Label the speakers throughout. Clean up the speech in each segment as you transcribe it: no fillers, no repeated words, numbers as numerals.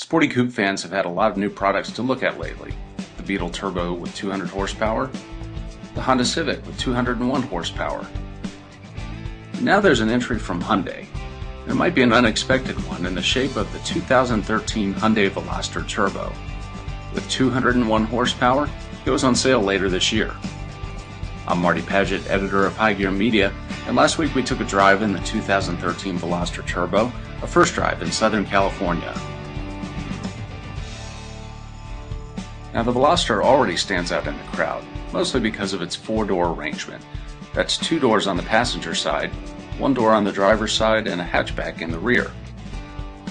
Speaker 1: Sporty coupe fans have had a lot of new products to look at lately. The Beetle Turbo with 200 horsepower, the Honda Civic with 201 horsepower. Now there's an entry from Hyundai. It might be an unexpected one in the shape of the 2013 Hyundai Veloster Turbo. With 201 horsepower, it goes on sale later this year. I'm Marty Paget, editor of High Gear Media, and last week we took a drive in the 2013 Veloster Turbo, a first drive in Southern California. Now the Veloster already stands out in the crowd, mostly because of its four-door arrangement. That's two doors on the passenger side, one door on the driver's side, and a hatchback in the rear.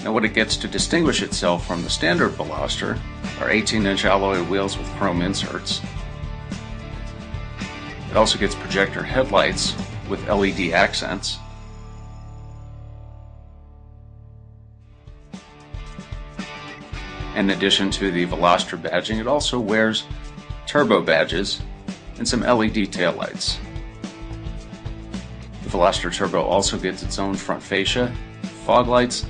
Speaker 1: Now what it gets to distinguish itself from the standard Veloster are 18-inch alloy wheels with chrome inserts. It also gets projector headlights with LED accents. In addition to the Veloster badging, it also wears turbo badges and some LED taillights. The Veloster Turbo also gets its own front fascia, fog lights,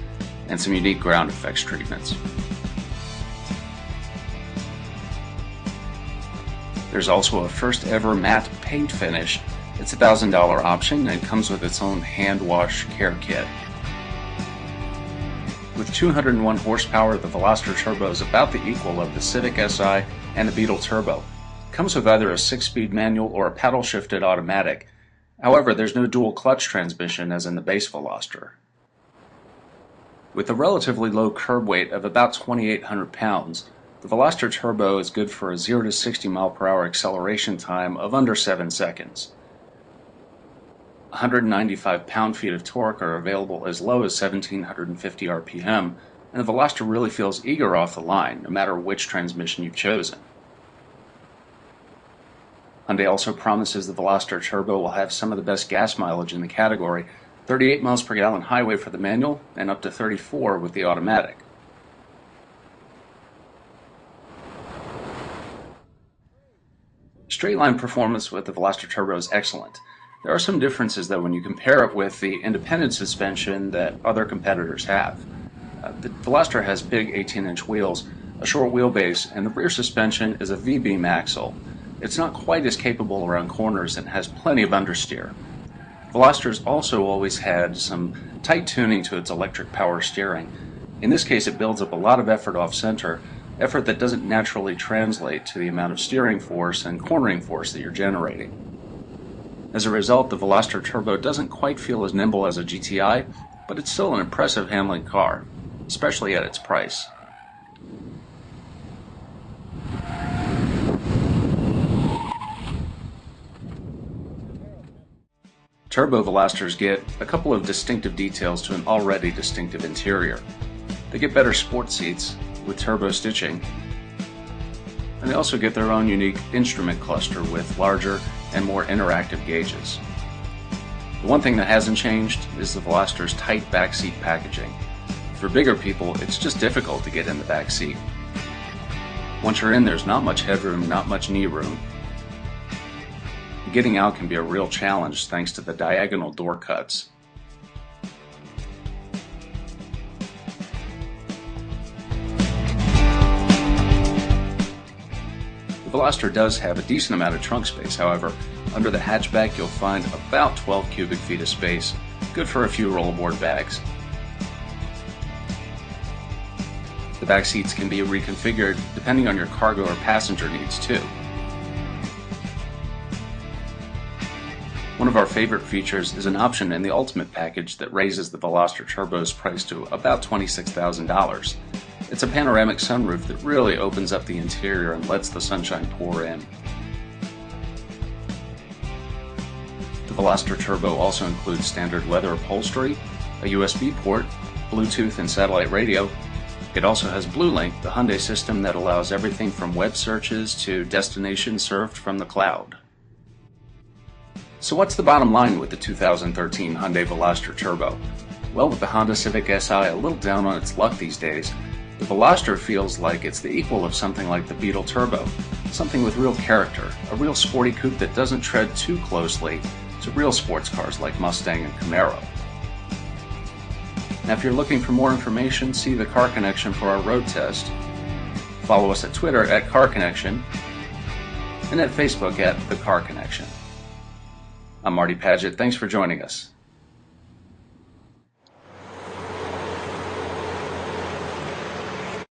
Speaker 1: and some unique ground effects treatments. There's also a first ever matte paint finish. It's a $1,000 option and comes with its own hand wash care kit. With 201 horsepower, the Veloster Turbo is about the equal of the Civic Si and the Beetle Turbo. It comes with either a 6-speed manual or a paddle-shifted automatic. However, there's no dual clutch transmission as in the base Veloster. With a relatively low curb weight of about 2,800 pounds, the Veloster Turbo is good for a 0 to 60 mph acceleration time of under 7 seconds. 195 pound-feet of torque are available as low as 1,750 RPM, and the Veloster really feels eager off the line, no matter which transmission you've chosen. Hyundai also promises the Veloster Turbo will have some of the best gas mileage in the category, 38 miles per gallon highway for the manual, and up to 34 with the automatic. Straight line performance with the Veloster Turbo is excellent. There are some differences though when you compare it with the independent suspension that other competitors have. The Veloster has big 18-inch wheels, a short wheelbase, and the rear suspension is a V-beam axle. It's not quite as capable around corners and has plenty of understeer. Veloster's also always had some tight tuning to its electric power steering. In this case it builds up a lot of effort off-center, effort that doesn't naturally translate to the amount of steering force and cornering force that you're generating. As a result, the Veloster Turbo doesn't quite feel as nimble as a GTI, but it's still an impressive handling car, especially at its price. Turbo Velosters get a couple of distinctive details to an already distinctive interior. They get better sport seats with turbo stitching, and they also get their own unique instrument cluster with larger and more interactive gauges. The one thing that hasn't changed is the Veloster's tight backseat packaging. For bigger people, it's just difficult to get in the back seat. Once you're in, there's not much headroom, not much knee room. Getting out can be a real challenge thanks to the diagonal door cuts. The Veloster does have a decent amount of trunk space, however. Under the hatchback you'll find about 12 cubic feet of space, good for a few rollaboard bags. The back seats can be reconfigured depending on your cargo or passenger needs too. One of our favorite features is an option in the Ultimate package that raises the Veloster Turbo's price to about $26,000. It's a panoramic sunroof that really opens up the interior and lets the sunshine pour in. The Veloster Turbo also includes standard leather upholstery, a USB port, Bluetooth and satellite radio. It also has BlueLink, the Hyundai system that allows everything from web searches to destinations served from the cloud. So what's the bottom line with the 2013 Hyundai Veloster Turbo? Well, with the Honda Civic Si a little down on its luck these days, the Veloster feels like it's the equal of something like the Beetle Turbo, something with real character, a real sporty coupe that doesn't tread too closely to real sports cars like Mustang and Camaro. Now, if you're looking for more information, see the Car Connection for our road test. Follow us at Twitter at Car Connection and at Facebook at The Car Connection. I'm Marty Padgett. Thanks for joining us.